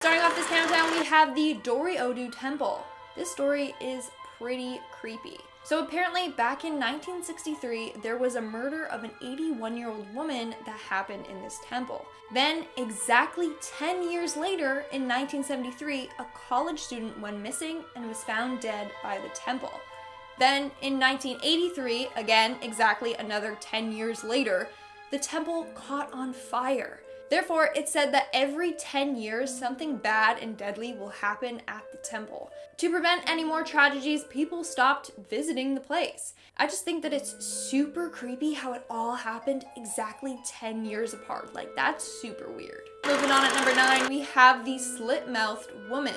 Starting off this countdown, we have the Doriodu Temple. This story is pretty creepy. So apparently back in 1963, there was a murder of an 81-year-old woman that happened in this temple. Then, exactly 10 years later, in 1973, a college student went missing and was found dead by the temple. Then, in 1983, again, exactly another 10 years later, the temple caught on fire. Therefore, it's said that every 10 years, something bad and deadly will happen at the temple. To prevent any more tragedies, people stopped visiting the place. I just think that it's super creepy how it all happened exactly 10 years apart. Like, that's super weird. Moving on at number 9, we have the slit-mouthed woman.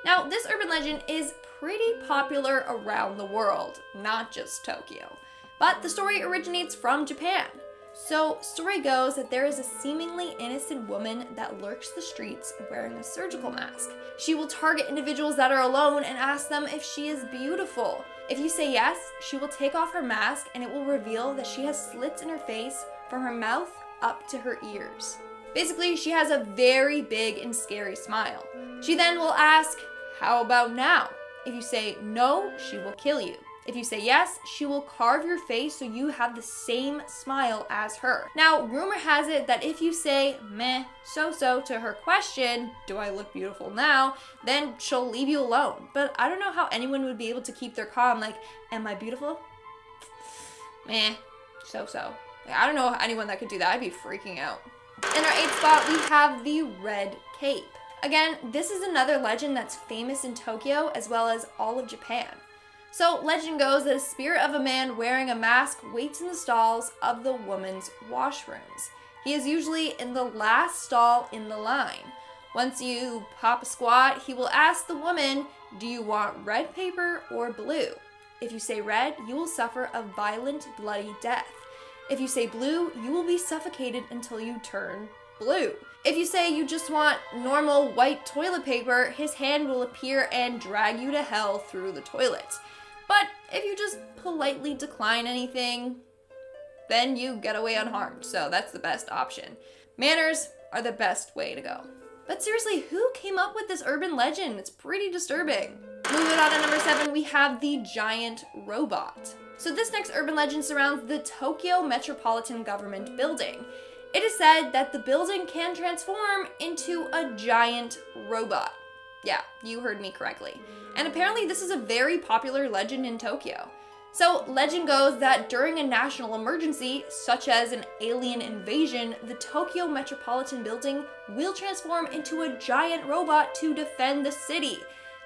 Now, this urban legend is pretty popular around the world, not just Tokyo. But the story originates from Japan. So, story goes that there is a seemingly innocent woman that lurks the streets wearing a surgical mask. She will target individuals that are alone and ask them if she is beautiful. If you say yes, she will take off her mask and it will reveal that she has slits in her face from her mouth up to her ears. Basically, she has a very big and scary smile. She then will ask, "How about now?" If you say no, she will kill you. If you say yes, she will carve your face so you have the same smile as her. Now, rumor has it that if you say meh, so-so to her question, "Do I look beautiful now?" then she'll leave you alone. But I don't know how anyone would be able to keep their calm, like, "Am I beautiful?" Meh, so-so. Like, I don't know anyone that could do that. I'd be freaking out. In our 8th spot, we have the red cape. Again, this is another legend that's famous in Tokyo as well as all of Japan. So, legend goes that a spirit of a man wearing a mask waits in the stalls of the woman's washrooms. He is usually in the last stall in the line. Once you pop a squat, he will ask the woman, "Do you want red paper or blue?" If you say red, you will suffer a violent, bloody death. If you say blue, you will be suffocated until you turn blue. If you say you just want normal white toilet paper, his hand will appear and drag you to hell through the toilet. But if you just politely decline anything, then you get away unharmed, so that's the best option. Manners are the best way to go. But seriously, who came up with this urban legend? It's pretty disturbing. Moving on to number 7, we have the giant robot. So this next urban legend surrounds the Tokyo Metropolitan Government Building. It is said that the building can transform into a giant robot. Yeah, you heard me correctly. And apparently this is a very popular legend in Tokyo. So, legend goes that during a national emergency, such as an alien invasion, the Tokyo Metropolitan Building will transform into a giant robot to defend the city.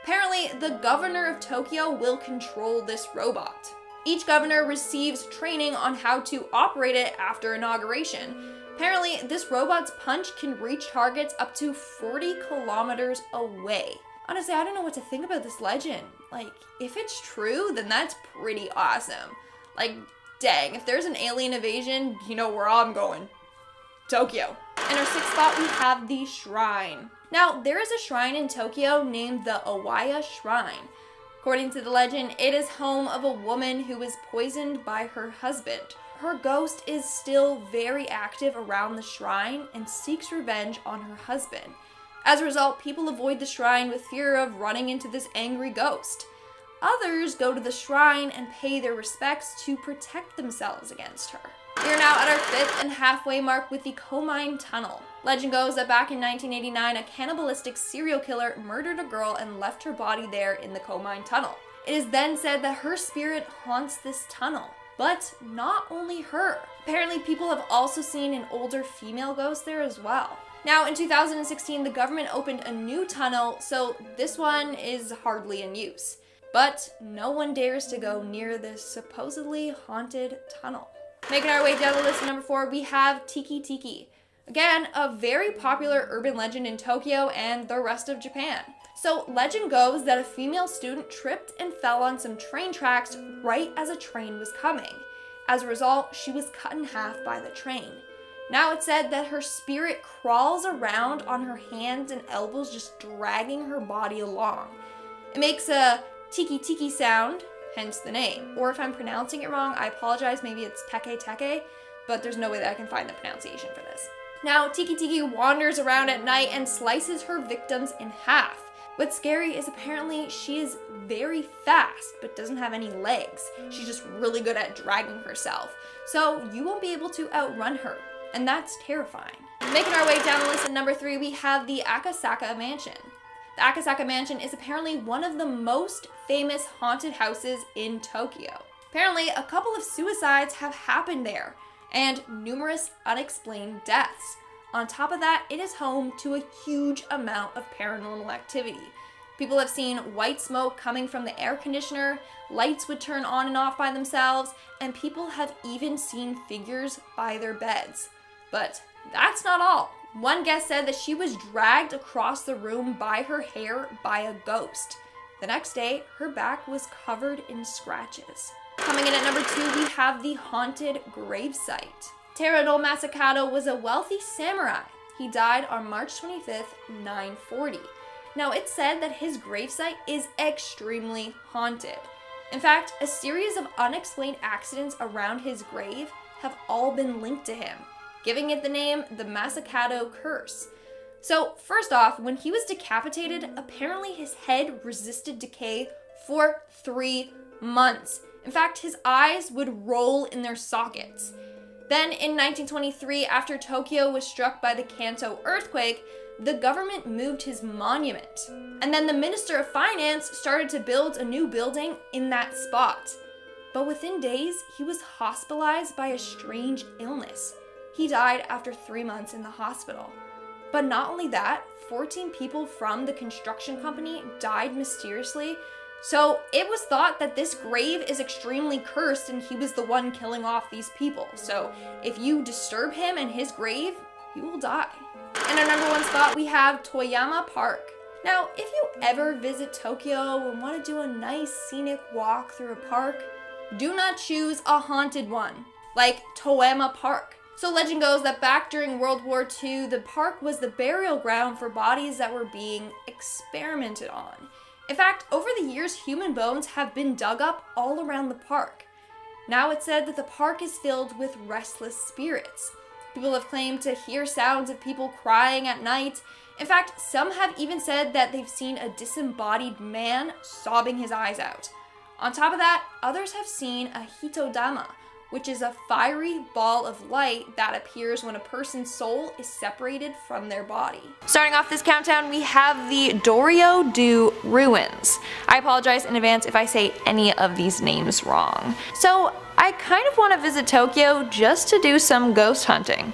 Apparently, the governor of Tokyo will control this robot. Each governor receives training on how to operate it after inauguration. Apparently, this robot's punch can reach targets up to 40 kilometers away. Honestly, I don't know what to think about this legend. Like, if it's true, then that's pretty awesome. Like, dang, if there's an alien invasion, you know where I'm going. Tokyo. In our 6th spot, we have the shrine. Now, there is a shrine in Tokyo named the Owaya Shrine. According to the legend, it is home of a woman who was poisoned by her husband. Her ghost is still very active around the shrine and seeks revenge on her husband. As a result, people avoid the shrine with fear of running into this angry ghost. Others go to the shrine and pay their respects to protect themselves against her. We are now at our 5th and halfway mark with the Komine Tunnel. Legend goes that back in 1989, a cannibalistic serial killer murdered a girl and left her body there in the Komine Tunnel. It is then said that her spirit haunts this tunnel. But not only her. Apparently, people have also seen an older female ghost there as well. Now, in 2016, the government opened a new tunnel, so this one is hardly in use. But no one dares to go near this supposedly haunted tunnel. Making our way down the list at number 4, we have Tiki Tiki. Again, a very popular urban legend in Tokyo and the rest of Japan. So, legend goes that a female student tripped and fell on some train tracks right as a train was coming. As a result, she was cut in half by the train. Now it's said that her spirit crawls around on her hands and elbows, just dragging her body along. It makes a tiki tiki sound, hence the name. Or if I'm pronouncing it wrong, I apologize, maybe it's teke teke, but there's no way that I can find the pronunciation for this. Now, Tiki Tiki wanders around at night and slices her victims in half. What's scary is apparently she is very fast, but doesn't have any legs. She's just really good at dragging herself. So you won't be able to outrun her, and that's terrifying. Making our way down the list at number 3, we have the Akasaka Mansion. The Akasaka Mansion is apparently one of the most famous haunted houses in Tokyo. Apparently, a couple of suicides have happened there, and numerous unexplained deaths. On top of that, it is home to a huge amount of paranormal activity. People have seen white smoke coming from the air conditioner, lights would turn on and off by themselves, and people have even seen figures by their beds. But that's not all. One guest said that she was dragged across the room by her hair by a ghost. The next day, her back was covered in scratches. Coming in at number 2, we have the haunted gravesite. Terudo Masakado was a wealthy samurai. He died on March 25th, 940. Now, it's said that his gravesite is extremely haunted. In fact, a series of unexplained accidents around his grave have all been linked to him, giving it the name the Masakado Curse. So, first off, when he was decapitated, apparently his head resisted decay for 3 months. In fact, his eyes would roll in their sockets. Then in 1923, after Tokyo was struck by the Kanto earthquake, the government moved his monument. And then the Minister of Finance started to build a new building in that spot. But within days, he was hospitalized by a strange illness. He died after 3 months in the hospital. But not only that, 14 people from the construction company died mysteriously. So it was thought that this grave is extremely cursed and he was the one killing off these people. So if you disturb him and his grave, you will die. In our number 1 spot, we have Toyama Park. Now, if you ever visit Tokyo and want to do a nice scenic walk through a park, do not choose a haunted one, like Toyama Park. So legend goes that back during World War II, the park was the burial ground for bodies that were being experimented on. In fact, over the years, human bones have been dug up all around the park. Now it's said that the park is filled with restless spirits. People have claimed to hear sounds of people crying at night. In fact, some have even said that they've seen a disembodied man sobbing his eyes out. On top of that, others have seen a hitodama, which is a fiery ball of light that appears when a person's soul is separated from their body. Starting off this countdown, we have the Doryo-do ruins. I apologize in advance if I say any of these names wrong. So I kind of want to visit Tokyo just to do some ghost hunting.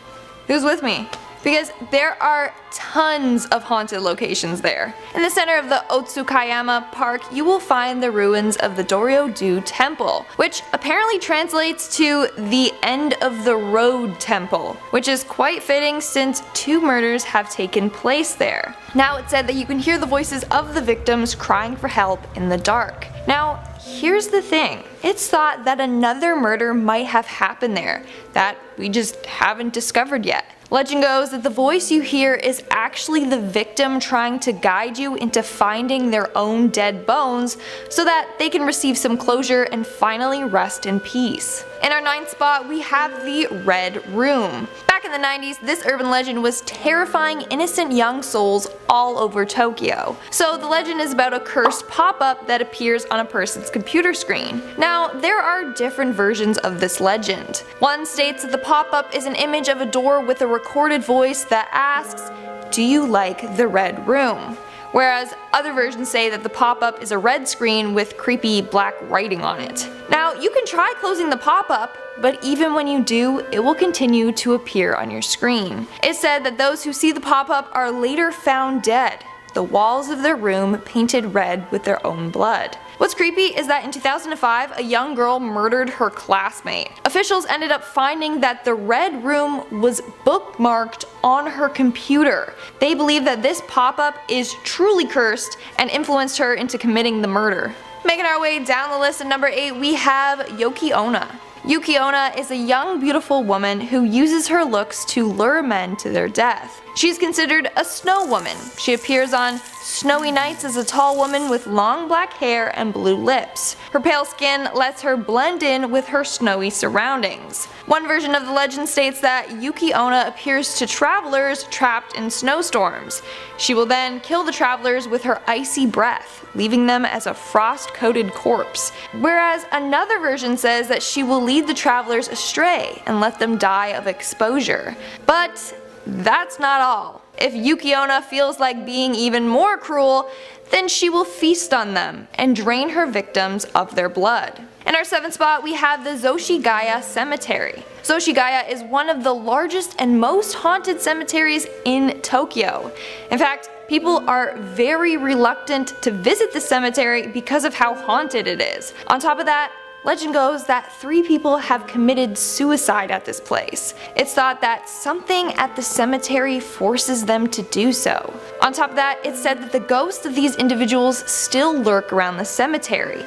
Who's with me? Because there are tons of haunted locations there. In the center of the Otsukayama Park, you will find the ruins of the Doryo-do Temple, which apparently translates to the end of the road temple, which is quite fitting since 2 murders have taken place there. Now it's said that you can hear the voices of the victims crying for help in the dark. Now, here's the thing. It's thought that another murder might have happened there that we just haven't discovered yet. Legend goes that the voice you hear is actually the victim trying to guide you into finding their own dead bones so that they can receive some closure and finally rest in peace. In our 9th spot, we have the Red Room. Back in the 90s, this urban legend was terrifying innocent young souls all over Tokyo. So the legend is about a cursed pop-up that appears on a person's computer screen. Now, there are different versions of this legend. One states that the pop-up is an image of a door with a recorded voice that asks, "Do you like the Red Room?" Whereas other versions say that the pop-up is a red screen with creepy black writing on it. Now, you can try closing the pop-up, but even when you do, it will continue to appear on your screen. It's said that those who see the pop-up are later found dead, the walls of their room painted red with their own blood. What's creepy is that in 2005, a young girl murdered her classmate. Officials ended up finding that the Red Room was bookmarked on her computer. They believe that this pop-up is truly cursed and influenced her into committing the murder. Making our way down the list at number 8, we have Yuki Onna. Yuki Onna is a young, beautiful woman who uses her looks to lure men to their death. She's considered a snow woman. She appears on snowy nights as a tall woman with long black hair and blue lips. Her pale skin lets her blend in with her snowy surroundings. One version of the legend states that Yuki Onna appears to travelers trapped in snowstorms. She will then kill the travelers with her icy breath, leaving them as a frost-coated corpse. Whereas another version says that she will lead the travelers astray and let them die of exposure. But that's not all. If Yuki Onna feels like being even more cruel, then she will feast on them and drain her victims of their blood. In our 7th spot, we have the Zoshigaya Cemetery. Zoshigaya is one of the largest and most haunted cemeteries in Tokyo. In fact, people are very reluctant to visit the cemetery because of how haunted it is. On top of that, legend goes that 3 people have committed suicide at this place. It's thought that something at the cemetery forces them to do so. On top of that, it's said that the ghosts of these individuals still lurk around the cemetery.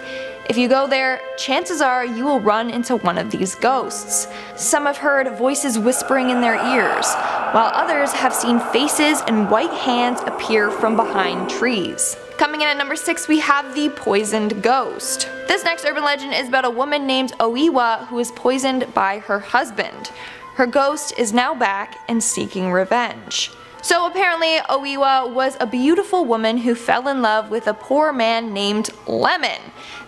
If you go there, chances are you will run into one of these ghosts. Some have heard voices whispering in their ears, while others have seen faces and white hands appear from behind trees. Coming in at number 6, we have the Poisoned Ghost. This next urban legend is about a woman named Oiwa who was poisoned by her husband. Her ghost is now back and seeking revenge. So apparently Oiwa was a beautiful woman who fell in love with a poor man named Lemon.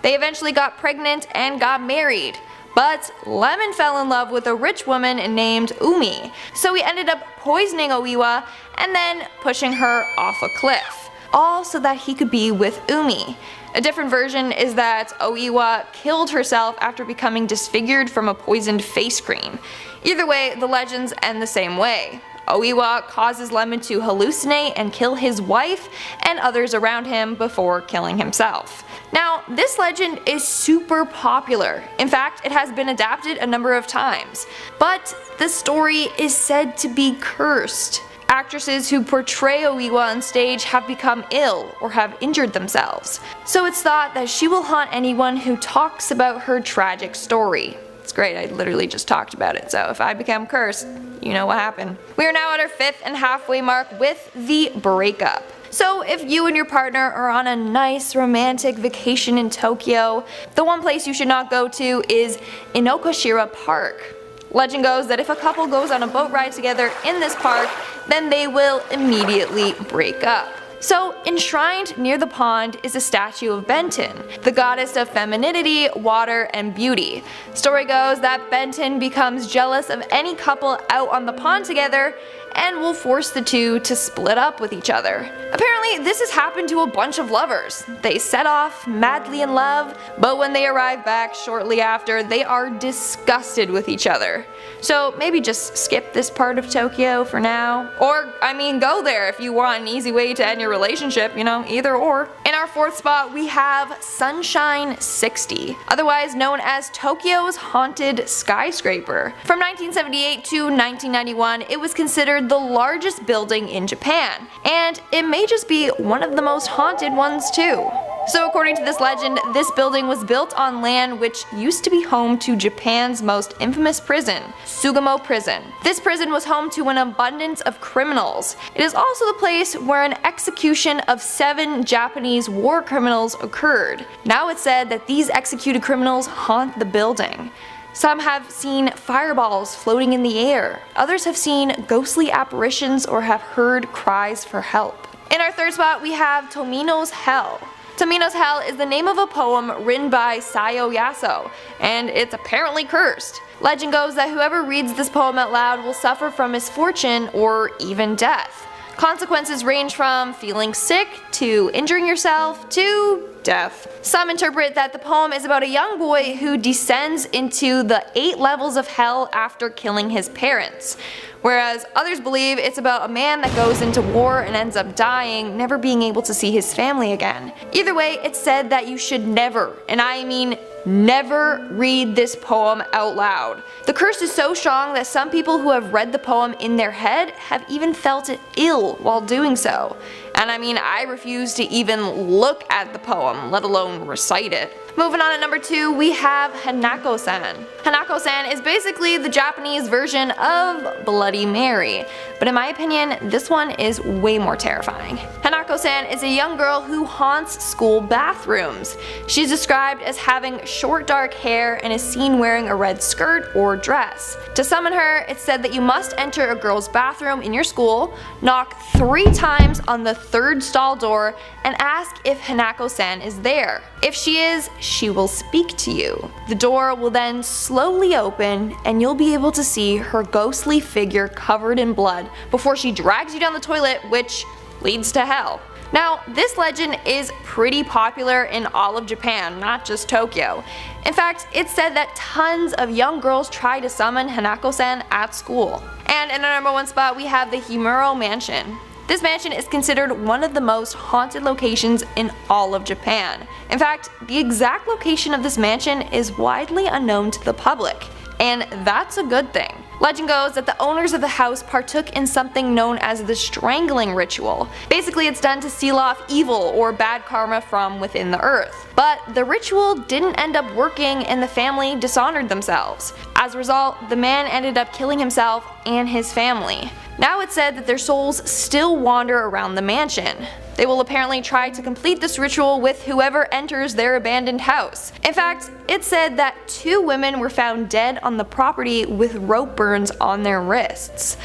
They eventually got pregnant and got married. But Lemon fell in love with a rich woman named Umi, so he ended up poisoning Oiwa and then pushing her off a cliff, all so that he could be with Umi. A different version is that Oiwa killed herself after becoming disfigured from a poisoned face cream. Either way, the legends end the same way. Oiwa causes Lemon to hallucinate and kill his wife and others around him before killing himself. Now, this legend is super popular. In fact, it has been adapted a number of times. But the story is said to be cursed. Actresses who portray Oiwa on stage have become ill or have injured themselves. So it's thought that she will haunt anyone who talks about her tragic story. It's great, I literally just talked about it, so if I become cursed, you know what happened. We are now at our 5th and halfway mark with the breakup. So if you and your partner are on a nice romantic vacation in Tokyo, the one place you should not go to is Inokashira Park. Legend goes that if a couple goes on a boat ride together in this park, then they will immediately break up. So enshrined near the pond is a statue of Benton, the goddess of femininity, water, and beauty. Story goes that Benton becomes jealous of any couple out on the pond together and will force the two to split up with each other. Apparently, this has happened to a bunch of lovers. They set off madly in love, but when they arrive back shortly after, they are disgusted with each other. So maybe just skip this part of Tokyo for now. Or, go there if you want an easy way to end your relationship, either or. In our 4th spot, we have Sunshine 60, otherwise known as Tokyo's haunted skyscraper. From 1978 to 1991, it was considered the largest building in Japan, and it may just be one of the most haunted ones too. So according to this legend, this building was built on land which used to be home to Japan's most infamous prison, Sugamo Prison. This prison was home to an abundance of criminals. It is also the place where an execution of 7 Japanese war criminals occurred. Now it's said that these executed criminals haunt the building. Some have seen fireballs floating in the air. Others have seen ghostly apparitions or have heard cries for help. In our 3rd spot, we have Tomino's Hell. Tomino's Hell is the name of a poem written by Sayo Yaso, and it's apparently cursed. Legend goes that whoever reads this poem out loud will suffer from misfortune or even death. Consequences range from feeling sick to injuring yourself to death. Some interpret that the poem is about a young boy who descends into the 8 levels of hell after killing his parents, whereas others believe it's about a man that goes into war and ends up dying, never being able to see his family again. Either way, it's said that you should never, and I mean never, read this poem out loud. The curse is so strong that some people who have read the poem in their head have even felt ill while doing so. And I refuse to even look at the poem, let alone recite it. Moving on at number 2, we have Hanako-san. Hanako-san is basically the Japanese version of Bloody Mary, but in my opinion, this one is way more terrifying. Hanako-san is a young girl who haunts school bathrooms. She's described as having short dark hair and is seen wearing a red skirt or dress. To summon her, it's said that you must enter a girl's bathroom in your school, knock 3 times on the 3rd stall door, and ask if Hanako-san is there. If she is, she will speak to you. The door will then slowly open and you'll be able to see her ghostly figure covered in blood before she drags you down the toilet, which leads to hell. Now, this legend is pretty popular in all of Japan, not just Tokyo. In fact, it's said that tons of young girls try to summon Hanako-san at school. And in our number 1 spot, we have the Himuro Mansion. This mansion is considered one of the most haunted locations in all of Japan. In fact, the exact location of this mansion is widely unknown to the public, and that's a good thing. Legend goes that the owners of the house partook in something known as the strangling ritual. Basically, it's done to seal off evil or bad karma from within the earth. But the ritual didn't end up working and the family dishonored themselves. As a result, the man ended up killing himself and his family. Now it's said that their souls still wander around the mansion. They will apparently try to complete this ritual with whoever enters their abandoned house. In fact, it's said that 2 women were found dead on the property with rope burns on their wrists.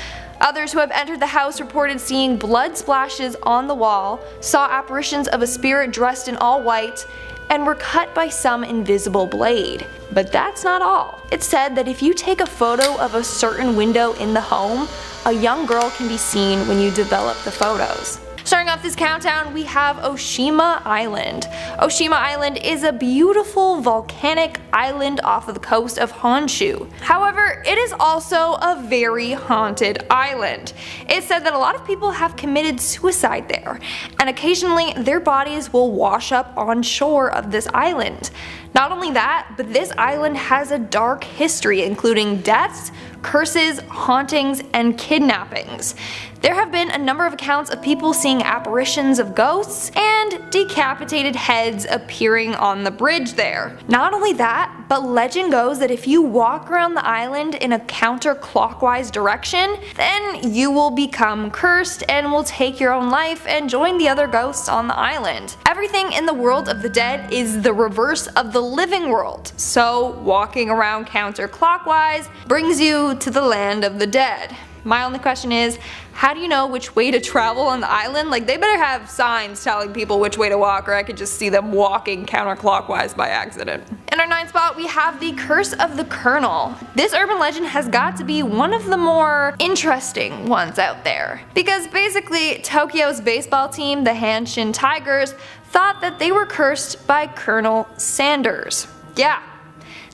Others who have entered the house reported seeing blood splashes on the wall, saw apparitions of a spirit dressed in all white, and were cut by some invisible blade. But that's not all. It's said that if you take a photo of a certain window in the home, a young girl can be seen when you develop the photos. Starting off this countdown, we have Oshima Island. Oshima Island is a beautiful volcanic island off of the coast of Honshu. However, it is also a very haunted island. It's said that a lot of people have committed suicide there, and occasionally their bodies will wash up on shore of this island. Not only that, but this island has a dark history including deaths, curses, hauntings, and kidnappings. There have been a number of accounts of people seeing apparitions of ghosts and decapitated heads appearing on the bridge there. Not only that, but legend goes that if you walk around the island in a counterclockwise direction, then you will become cursed and will take your own life and join the other ghosts on the island. Everything in the world of the dead is the reverse of the living world, so walking around counterclockwise brings you to the land of the dead. My only question is, how do you know which way to travel on the island? Like, they better have signs telling people which way to walk, or I could just see them walking counterclockwise by accident. In our 9th spot, we have the Curse of the Colonel. This urban legend has got to be one of the more interesting ones out there, because basically Tokyo's baseball team, the Hanshin Tigers, thought that they were cursed by Colonel Sanders. Yeah,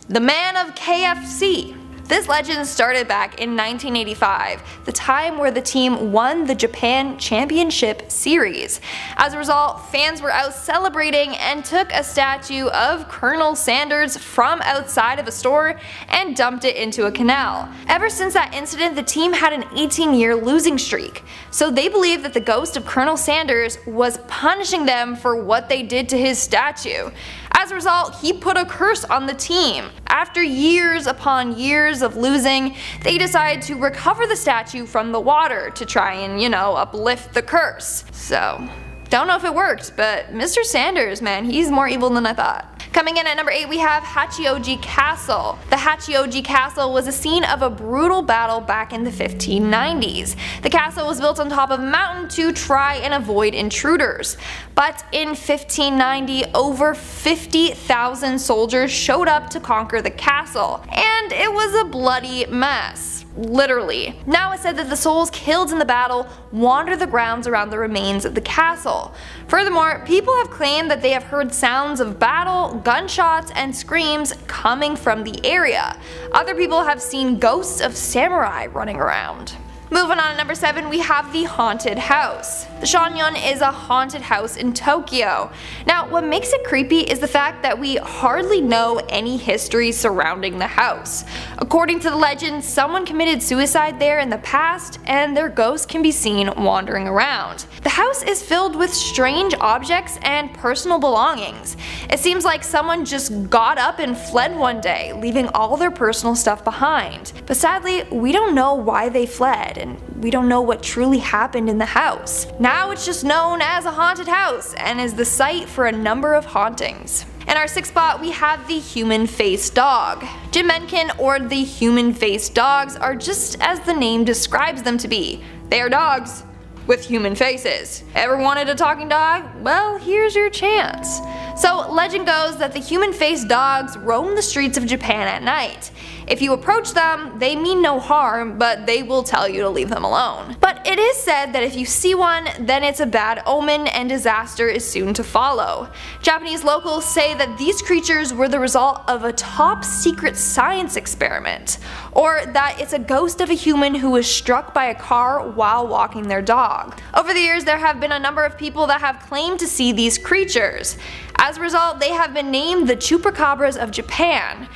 the man of KFC. This legend started back in 1985, the time where the team won the Japan Championship Series. As a result, fans were out celebrating and took a statue of Colonel Sanders from outside of a store and dumped it into a canal. Ever since that incident, the team had an 18-year losing streak, so they believe that the ghost of Colonel Sanders was punishing them for what they did to his statue. As a result, he put a curse on the team. After years upon years of losing, they decided to recover the statue from the water to try and, uplift the curse. So, don't know if it worked, but Mr. Sanders, man, he's more evil than I thought. Coming in at number 8, we have Hachioji Castle. The Hachioji Castle was a scene of a brutal battle back in the 1590s. The castle was built on top of a mountain to try and avoid intruders. But in 1590, over 50,000 soldiers showed up to conquer the castle, and it was a bloody mess. Literally. Now it's said that the souls killed in the battle wander the grounds around the remains of the castle. Furthermore, people have claimed that they have heard sounds of battle, gunshots, and screams coming from the area. Other people have seen ghosts of samurai running around. Moving on to number 7, we have the Haunted House. The Shanyun is a haunted house in Tokyo. Now, what makes it creepy is the fact that we hardly know any history surrounding the house. According to the legend, someone committed suicide there in the past, and their ghost can be seen wandering around. The house is filled with strange objects and personal belongings. It seems like someone just got up and fled one day, leaving all their personal stuff behind. But sadly, we don't know why they fled, and we don't know what truly happened in the house. Now it's just known as a haunted house and is the site for a number of hauntings. In our 6th spot, we have the human-faced dog. Jim Mencken, or the human-faced dogs, are just as the name describes them to be. They are dogs with human faces. Ever wanted a talking dog? Well, here's your chance. So, legend goes that the human-faced dogs roam the streets of Japan at night. If you approach them, they mean no harm, but they will tell you to leave them alone. But it is said that if you see one, then it's a bad omen and disaster is soon to follow. Japanese locals say that these creatures were the result of a top secret science experiment, or that it's a ghost of a human who was struck by a car while walking their dog. Over the years, there have been a number of people that have claimed to see these creatures. As a result, they have been named the chupacabras of Japan.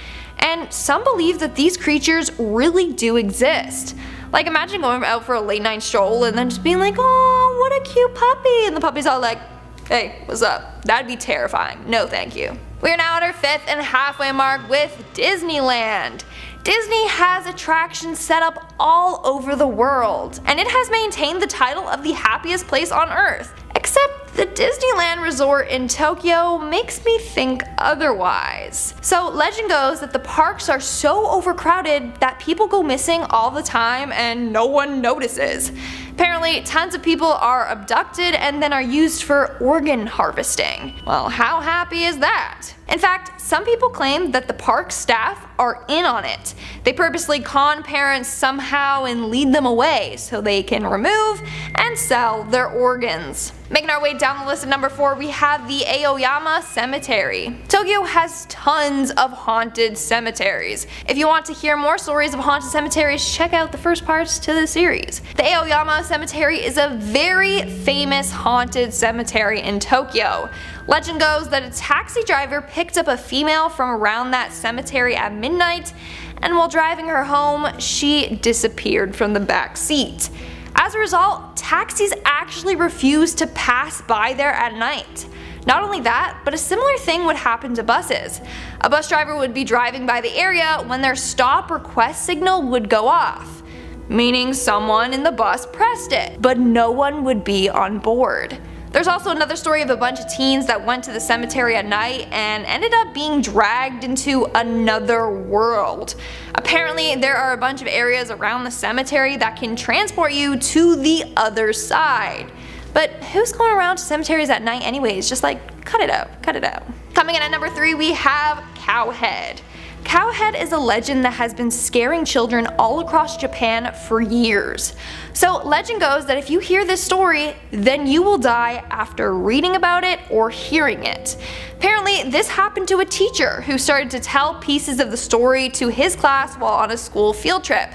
And some believe that these creatures really do exist. Like, imagine going out for a late night stroll and then just being like, oh, what a cute puppy, and the puppy's all like, hey, what's up? That'd be terrifying. No thank you. We are now at our 5th and halfway mark with Disneyland. Disney has attractions set up all over the world, and it has maintained the title of the happiest place on earth. Except the Disneyland resort in Tokyo makes me think otherwise. So legend goes that the parks are so overcrowded that people go missing all the time and no one notices. Apparently, tons of people are abducted and then are used for organ harvesting. Well, how happy is that? In fact, some people claim that the park staff are in on it. They purposely con parents somehow and lead them away so they can remove and sell their organs. Making our way down the list at number 4, we have the Aoyama Cemetery. Tokyo has tons of haunted cemeteries. If you want to hear more stories of haunted cemeteries, check out the first parts to the series. The Aoyama Cemetery is a very famous haunted cemetery in Tokyo. Legend goes that a taxi driver picked up a female from around that cemetery at midnight, and while driving her home, she disappeared from the back seat. As a result, taxis actually refused to pass by there at night. Not only that, but a similar thing would happen to buses. A bus driver would be driving by the area when their stop request signal would go off, meaning someone in the bus pressed it, but no one would be on board. There's also another story of a bunch of teens that went to the cemetery at night and ended up being dragged into another world. Apparently, there are a bunch of areas around the cemetery that can transport you to the other side. But who's going around to cemeteries at night anyways? Just like, cut it out, cut it out. Coming in at number 3, we have Cowhead. Cowhead is a legend that has been scaring children all across Japan for years. So legend goes that if you hear this story, then you will die after reading about it or hearing it. Apparently, this happened to a teacher who started to tell pieces of the story to his class while on a school field trip.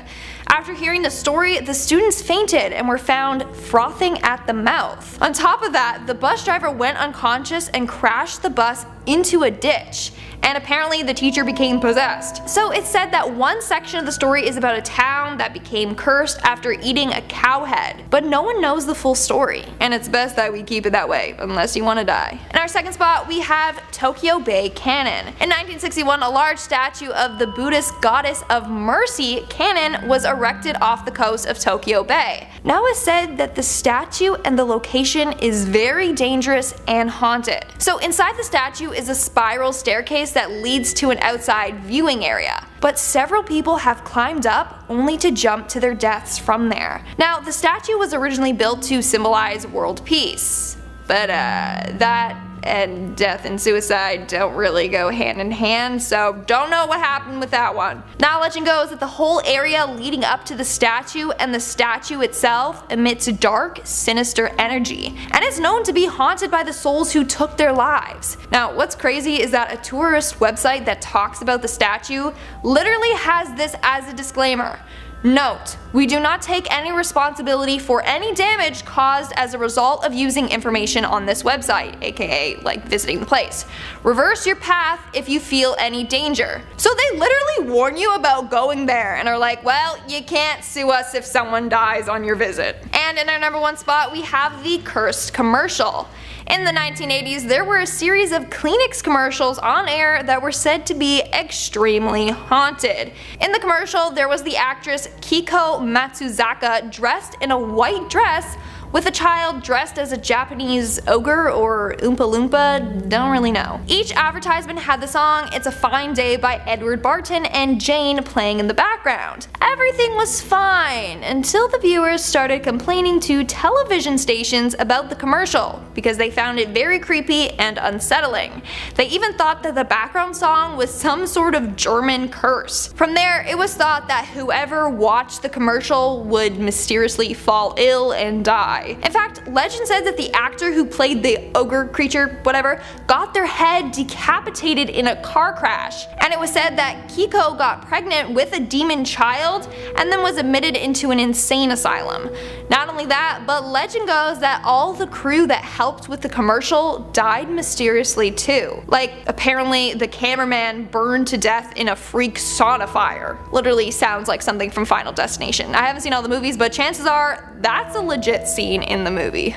After hearing the story, the students fainted and were found frothing at the mouth. On top of that, the bus driver went unconscious and crashed the bus into a ditch. And apparently the teacher became possessed. So it's said that one section of the story is about a town that became cursed after eating a cowhead, but no one knows the full story. And it's best that we keep it that way, unless you want to die. In our 2nd spot, we have Tokyo Bay Cannon. In 1961, a large statue of the Buddhist goddess of mercy, Kannon, was erected off the coast of Tokyo Bay. Now it's said that the statue and the location is very dangerous and haunted. So inside the statue is a spiral staircase that leads to an outside viewing area, but several people have climbed up only to jump to their deaths from there. Now, the statue was originally built to symbolize world peace, but that and death and suicide don't really go hand in hand, so don't know what happened with that one. Now legend goes that the whole area leading up to the statue and the statue itself emits dark, sinister energy, and is known to be haunted by the souls who took their lives. Now what's crazy is that a tourist website that talks about the statue literally has this as a disclaimer: Note: we do not take any responsibility for any damage caused as a result of using information on this website, aka like visiting the place. Reverse your path if you feel any danger. So they literally warn you about going there and are like, well, you can't sue us if someone dies on your visit. And in our number 1 spot, we have the cursed commercial. In the 1980s, there were a series of Kleenex commercials on air that were said to be extremely haunted. In the commercial, there was the actress Kiko Matsuzaka dressed in a white dress with a child dressed as a Japanese ogre or Oompa Loompa, don't really know. Each advertisement had the song It's a Fine Day by Edward Barton and Jane playing in the background. Everything was fine until the viewers started complaining to television stations about the commercial because they found it very creepy and unsettling. They even thought that the background song was some sort of German curse. From there, it was thought that whoever watched the commercial would mysteriously fall ill and die. In fact, legend said that the actor who played the ogre creature, whatever, got their head decapitated in a car crash. And it was said that Kiko got pregnant with a demon child and then was admitted into an insane asylum. Not only that, but legend goes that all the crew that helped with the commercial died mysteriously too. Like, apparently the cameraman burned to death in a freak sauna fire. Literally sounds like something from Final Destination. I haven't seen all the movies, but chances are that's a legit scene in the movie.